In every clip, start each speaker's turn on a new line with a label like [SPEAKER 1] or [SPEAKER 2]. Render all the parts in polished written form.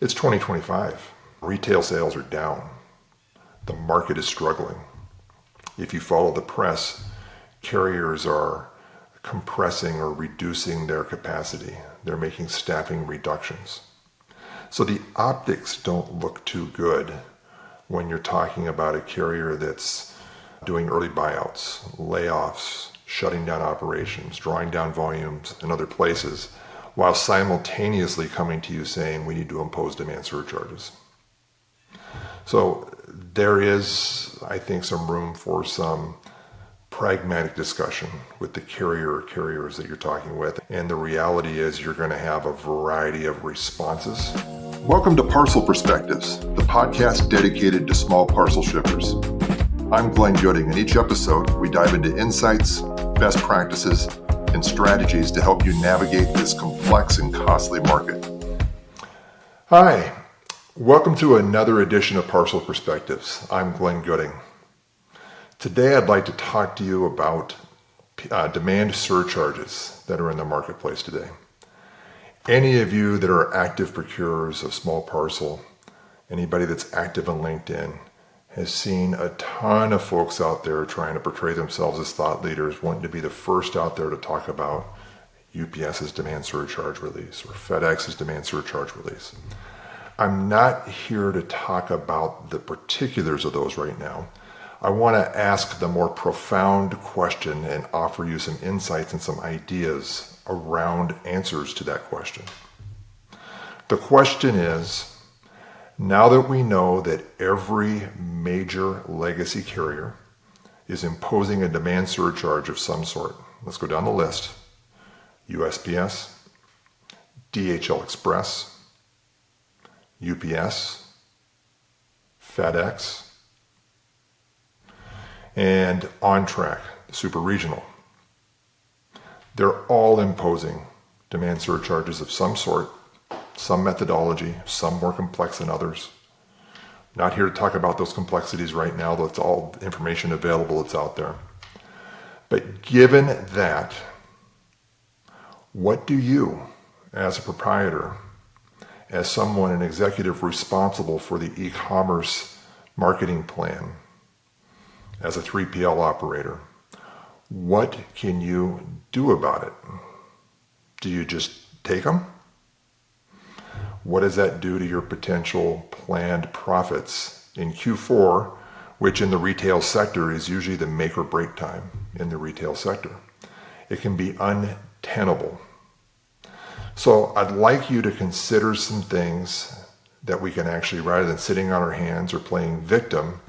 [SPEAKER 1] It's 2025. Retail sales are down. The market is struggling. If you follow the press, carriers are compressing or reducing their capacity. They're making staffing reductions. So the optics don't look too good when you're talking about a carrier that's doing early buyouts, layoffs, shutting down operations, drawing down volumes in other places, while simultaneously coming to you saying we need to impose demand surcharges. So there is, I think, some room for some pragmatic discussion with the carrier or carriers that you're talking with. And the reality is you're going to have a variety of responses. Welcome to Parcel Perspectives, the podcast dedicated to small parcel shippers. I'm Glenn Gooding, and each episode we dive into insights, best practices, and strategies to help you navigate this complex and costly market. Hi, welcome to another edition of Parcel Perspectives. I'm Glenn Gooding. Today I'd like to talk to you about demand surcharges that are in the marketplace today. Any of you that are active procurers of small parcel, anybody that's active on LinkedIn, has seen a ton of folks out there trying to portray themselves as thought leaders, wanting to be the first out there to talk about UPS's demand surcharge release or FedEx's demand surcharge release. I'm not here to talk about the particulars of those right now. I want to ask the more profound question and offer you some insights and some ideas around answers to that question. The question is, now that we know that every major legacy carrier is imposing a demand surcharge of some sort, let's go down the list. USPS, DHL Express, UPS, FedEx, and On Track, the super regional. They're all imposing demand surcharges of some sort, some methodology, some more complex than others. Not here to talk about those complexities right now, though it's all information available that's out there. But given that, what do you, as a proprietor, as someone, an executive responsible for the e-commerce marketing plan, as a 3PL operator, what can you do about it? Do you just take them? What does that do to your potential planned profits in Q4, which in the retail sector is usually the make or break time in the retail sector? It can be untenable. So I'd like you to consider some things that we can actually, rather than sitting on our hands or playing victim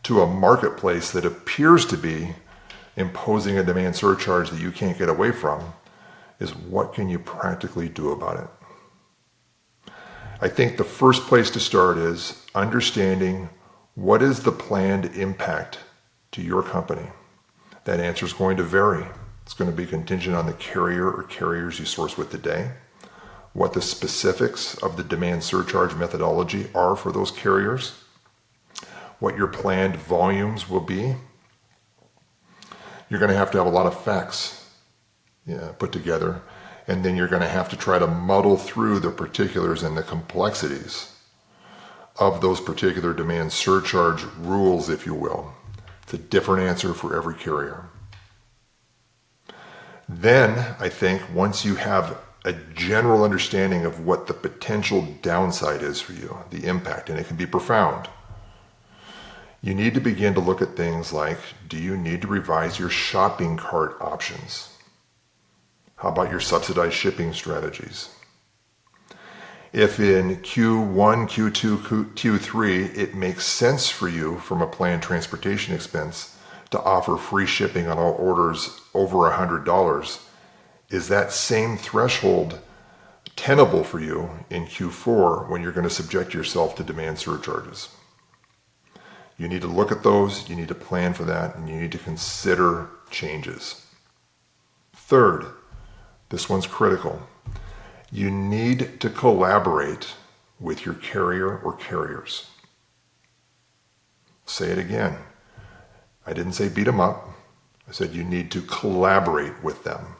[SPEAKER 1] to a marketplace that appears to be imposing a demand surcharge that you can't get away from, is what can you practically do about it? I think the first place to start is understanding what is the planned impact to your company. That answer is going to vary. It's going to be contingent on the carrier or carriers you source with today, what the specifics of the demand surcharge methodology are for those carriers, what your planned volumes will be. You're going to have a lot of facts put together, and then you're going to have to try to muddle through the particulars and the complexities of those particular demand surcharge rules, if you will. It's a different answer for every carrier. Then, I think, once you have a general understanding of what the potential downside is for you, the impact, and it can be profound, you need to begin to look at things like, do you need to revise your shopping cart options? How about your subsidized shipping strategies? If in Q1, Q2, Q3, it makes sense for you from a planned transportation expense to offer free shipping on all orders over $100, is that same threshold tenable for you in Q4 when you're going to subject yourself to demand surcharges? You need to look at those, you need to plan for that, and you need to consider changes. Third, this one's critical. You need to collaborate with your carrier or carriers. Say it again. I didn't say beat them up. I said you need to collaborate with them.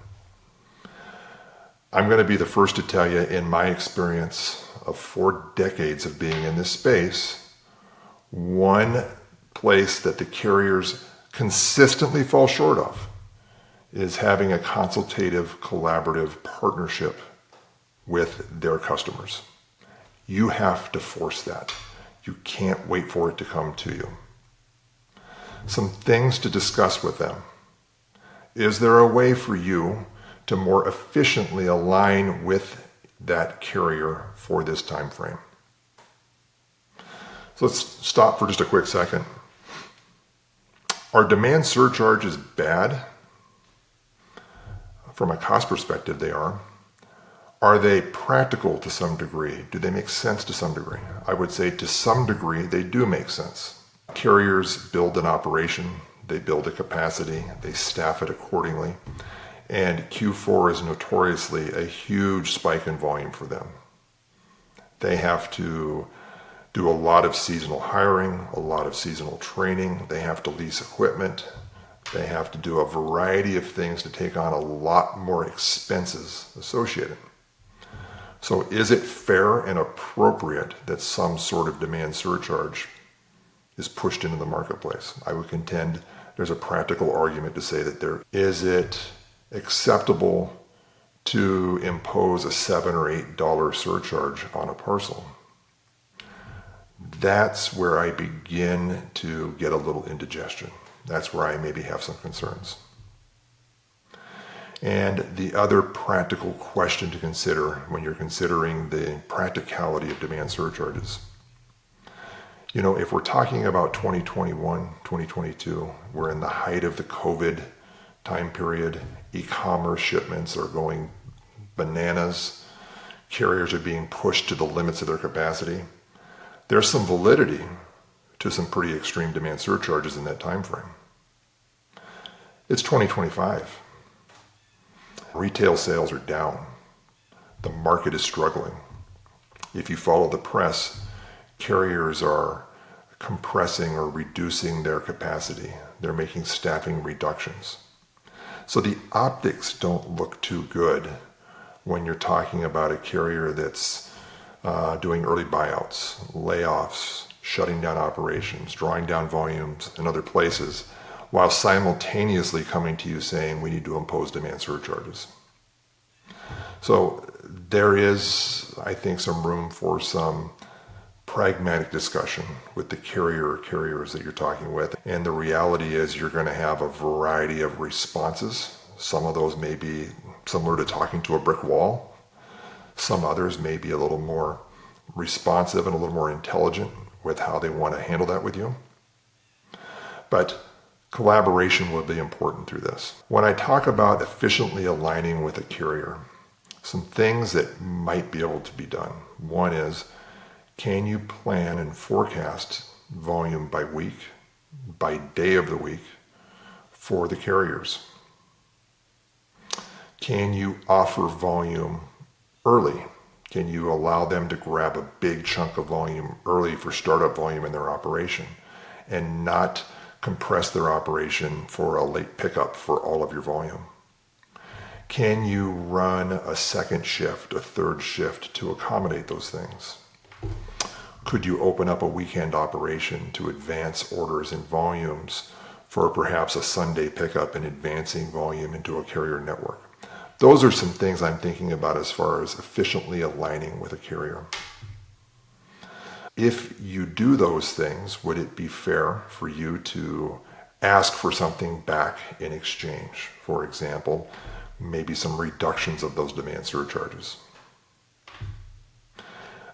[SPEAKER 1] I'm going to be the first to tell you, in my experience of 4 decades of being in this space, one place that the carriers consistently fall short of is having a consultative, collaborative partnership with their customers. You have to force that. You can't wait for it to come to you. Some things to discuss with them. Is there a way for you to more efficiently align with that carrier for this time frame? So let's stop for just a quick second. Are demand surcharges bad? From a cost perspective, they are. Are they practical to some degree? Do they make sense to some degree? I would say to some degree, they do make sense. Carriers build an operation, they build a capacity, they staff it accordingly, and Q4 is notoriously a huge spike in volume for them. They have to do a lot of seasonal hiring, a lot of seasonal training, they have to lease equipment, they have to do a variety of things to take on a lot more expenses associated. So is it fair and appropriate that some sort of demand surcharge is pushed into the marketplace? I would contend there's a practical argument to say that there is. It acceptable to impose a $7 or $8 surcharge on a parcel? That's where I begin to get a little indigestion. That's where I maybe have some concerns. And the other practical question to consider when you're considering the practicality of demand surcharges. You know, if we're talking about 2021, 2022, we're in the height of the COVID time period. E-commerce shipments are going bananas. Carriers are being pushed to the limits of their capacity. There's some validity to some pretty extreme demand surcharges in that time frame. It's 2025. Retail sales are down. The market is struggling. If you follow the press, carriers are compressing or reducing their capacity. They're making staffing reductions. So the optics don't look too good when you're talking about a carrier that's doing early buyouts, layoffs, shutting down operations, drawing down volumes in other places, while simultaneously coming to you saying we need to impose demand surcharges. So there is, I think, some room for some pragmatic discussion with the carriers that you're talking with. And the reality is you're going to have a variety of responses. Some of those may be similar to talking to a brick wall. Some others may be a little more responsive and a little more intelligent with how they want to handle that with you. But collaboration will be important through this. When I talk about efficiently aligning with a carrier, some things that might be able to be done. One is, can you plan and forecast volume by week, by day of the week for the carriers? Can you offer volume early? Can you allow them to grab a big chunk of volume early for startup volume in their operation and not compress their operation for a late pickup for all of your volume? Can you run a second shift, a third shift to accommodate those things? Could you open up a weekend operation to advance orders and volumes for perhaps a Sunday pickup and advancing volume into a carrier network? Those are some things I'm thinking about as far as efficiently aligning with a carrier. If you do those things, would it be fair for you to ask for something back in exchange? For example, maybe some reductions of those demand surcharges.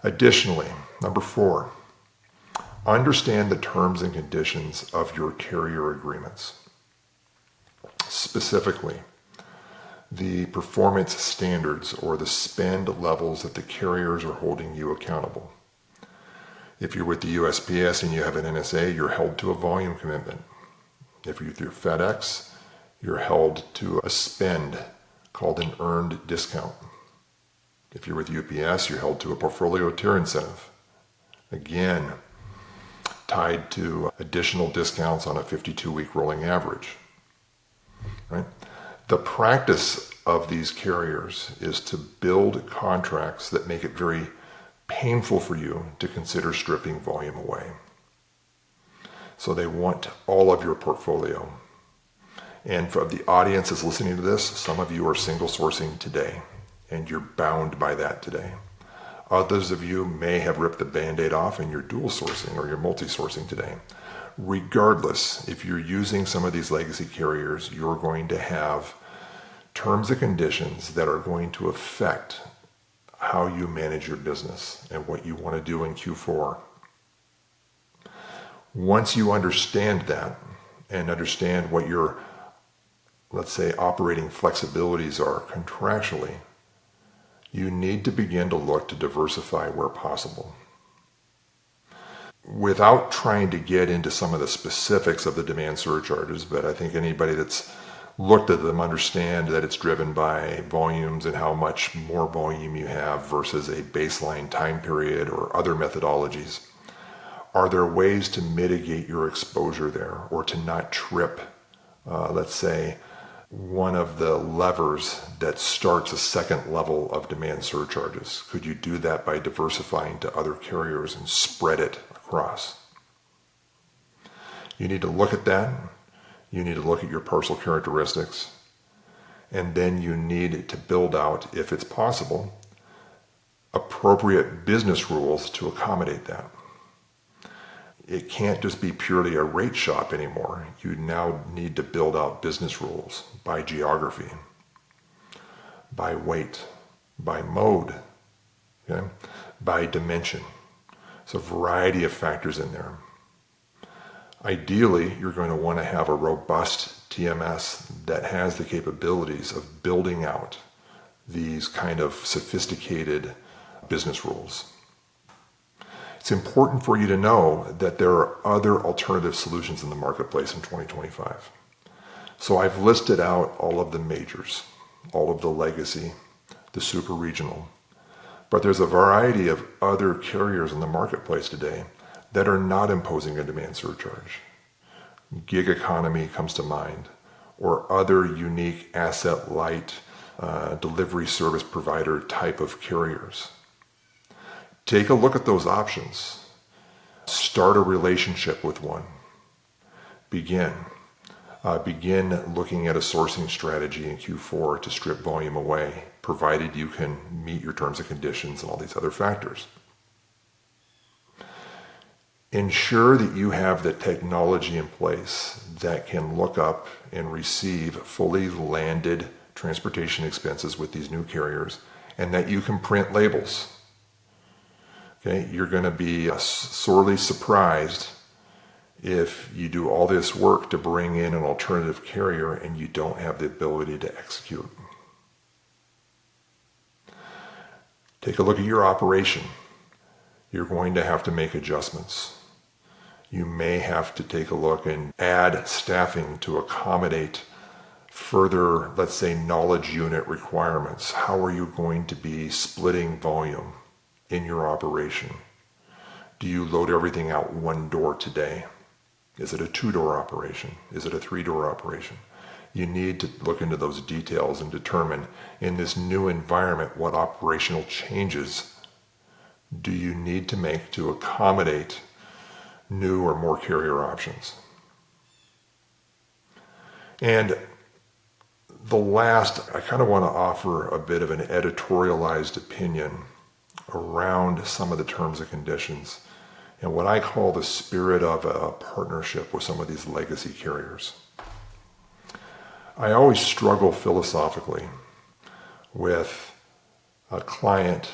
[SPEAKER 1] Additionally, number 4, understand the terms and conditions of your carrier agreements. Specifically, the performance standards or the spend levels that the carriers are holding you accountable. If you're with the USPS and you have an NSA, you're held to a volume commitment. If you're through FedEx, you're held to a spend called an earned discount. If you're with UPS, you're held to a portfolio tier incentive. Again, tied to additional discounts on a 52-week rolling average. Right? The practice of these carriers is to build contracts that make it very painful for you to consider stripping volume away. So they want all of your portfolio. And for the audience that's listening to this, some of you are single sourcing today, and you're bound by that today. Others of you may have ripped the Band-Aid off and you're dual sourcing or you're multi-sourcing today. Regardless, if you're using some of these legacy carriers, you're going to have terms and conditions that are going to affect how you manage your business and what you want to do in Q4. Once you understand that and understand what your, let's say, operating flexibilities are contractually, you need to begin to look to diversify where possible. Without trying to get into some of the specifics of the demand surcharges, but I think anybody that's looked at them understand that it's driven by volumes and how much more volume you have versus a baseline time period or other methodologies. Are there ways to mitigate your exposure there or to not trip, let's say, one of the levers that starts a second level of demand surcharges? Could you do that by diversifying to other carriers and spread it across? You need to look at that. You need to look at your parcel characteristics. And then you need to build out, if it's possible, appropriate business rules to accommodate that. It can't just be purely a rate shop anymore. You now need to build out business rules by geography, by weight, by mode, okay? By dimension. So a variety of factors in there. Ideally, you're going to want to have a robust TMS that has the capabilities of building out these kind of sophisticated business rules. It's important for you to know that there are other alternative solutions in the marketplace in 2025. So I've listed out all of the majors, all of the legacy, the super regional, but there's a variety of other carriers in the marketplace today that are not imposing a demand surcharge. Gig economy comes to mind, or other unique asset-light delivery service provider type of carriers. Take a look at those options. Start a relationship with one. Begin looking at a sourcing strategy in Q4 to strip volume away, provided you can meet your terms and conditions and all these other factors. Ensure that you have the technology in place that can look up and receive fully landed transportation expenses with these new carriers, and that you can print labels. Okay, you're going to be sorely surprised if you do all this work to bring in an alternative carrier and you don't have the ability to execute. Take a look at your operation. You're going to have to make adjustments. You may have to take a look and add staffing to accommodate further, let's say, knowledge unit requirements. How are you going to be splitting volume in your operation? Do you load everything out one door today? Is it a two-door operation? Is it a three-door operation? You need to look into those details and determine in this new environment what operational changes do you need to make to accommodate new or more carrier options. And the last, I kind of want to offer a bit of an editorialized opinion around some of the terms and conditions and what I call the spirit of a partnership with some of these legacy carriers. I always struggle philosophically with a client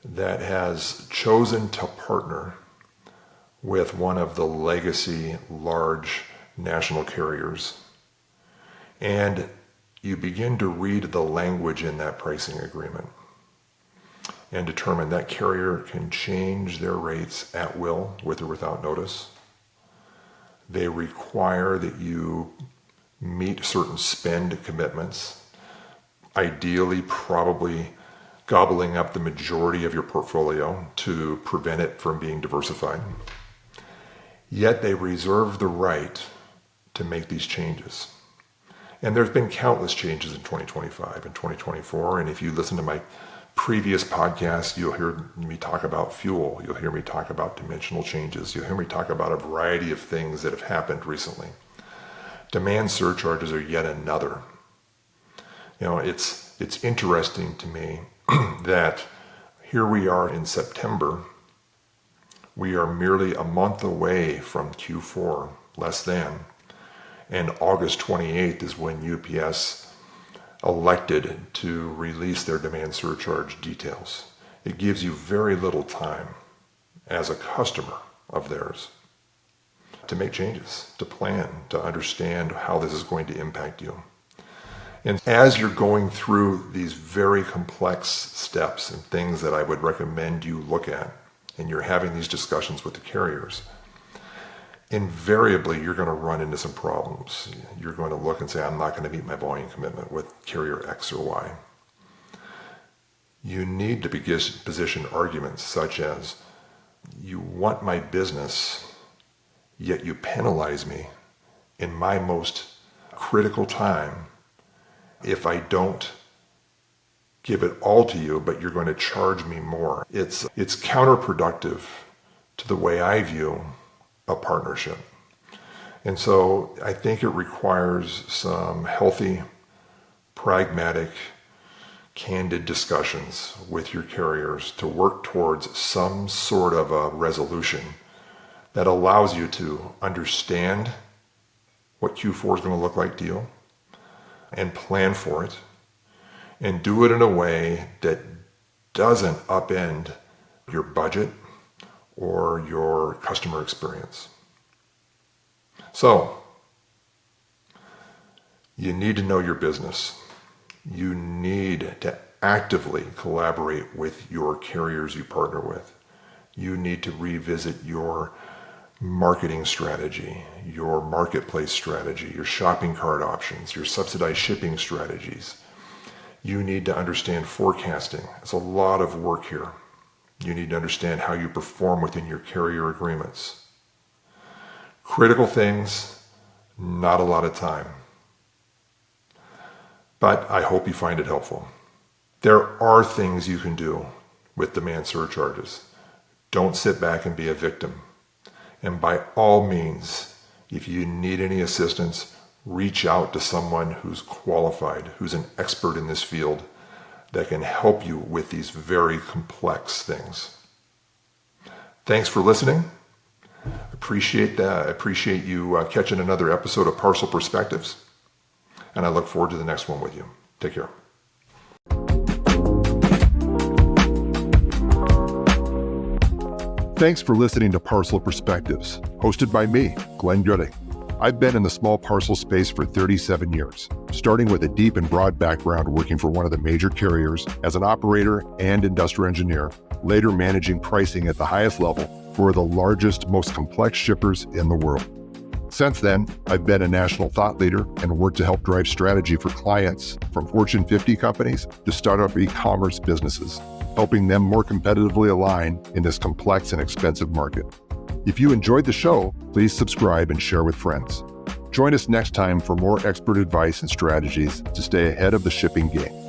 [SPEAKER 1] that has chosen to partner with one of the legacy large national carriers, and you begin to read the language in that pricing agreement and determine that carrier can change their rates at will, with or without notice. They require that you meet certain spend commitments, ideally probably gobbling up the majority of your portfolio to prevent it from being diversified. Yet they reserve the right to make these changes. And there's been countless changes in 2025 and 2024, and if you listen to my previous podcasts, you'll hear me talk about fuel. You'll hear me talk about dimensional changes. You'll hear me talk about a variety of things that have happened recently. Demand surcharges are yet another. It's interesting to me that here we are in September. We are merely a month away from Q4, less than. And August 28th is when UPS elected to release their demand surcharge details. It gives you very little time as a customer of theirs to make changes, to plan, to understand how this is going to impact you. And as you're going through these very complex steps and things that I would recommend you look at, and you're having these discussions with the carriers, invariably you're going to run into some problems. You're going to look and say, I'm not going to meet my volume commitment with carrier X or Y. You need to position arguments such as, you want my business, yet you penalize me in my most critical time if I don't give it all to you, but you're going to charge me more. It's counterproductive to the way I view a partnership. And so I think it requires some healthy, pragmatic, candid discussions with your carriers to work towards some sort of a resolution that allows you to understand what Q4 is going to look like to you and plan for it, and do it in a way that doesn't upend your budget or your customer experience. So, you need to know your business. You need to actively collaborate with your carriers you partner with. You need to revisit your marketing strategy, your marketplace strategy, your shopping cart options, your subsidized shipping strategies. You need to understand forecasting. It's a lot of work here. You need to understand how you perform within your carrier agreements. Critical things, not a lot of time. But I hope you find it helpful. There are things you can do with demand surcharges. Don't sit back and be a victim. And by all means, if you need any assistance, reach out to someone who's qualified, who's an expert in this field, that can help you with these very complex things. Thanks for listening. Appreciate that. I appreciate you catching another episode of Parcel Perspectives. And I look forward to the next one with you. Take care.
[SPEAKER 2] Thanks for listening to Parcel Perspectives, hosted by me, Glenn Gooding. I've been in the small parcel space for 37 years, starting with a deep and broad background working for one of the major carriers as an operator and industrial engineer, later managing pricing at the highest level for the largest, most complex shippers in the world. Since then, I've been a national thought leader and worked to help drive strategy for clients from Fortune 50 companies to startup e-commerce businesses, helping them more competitively align in this complex and expensive market. If you enjoyed the show, please subscribe and share with friends. Join us next time for more expert advice and strategies to stay ahead of the shipping game.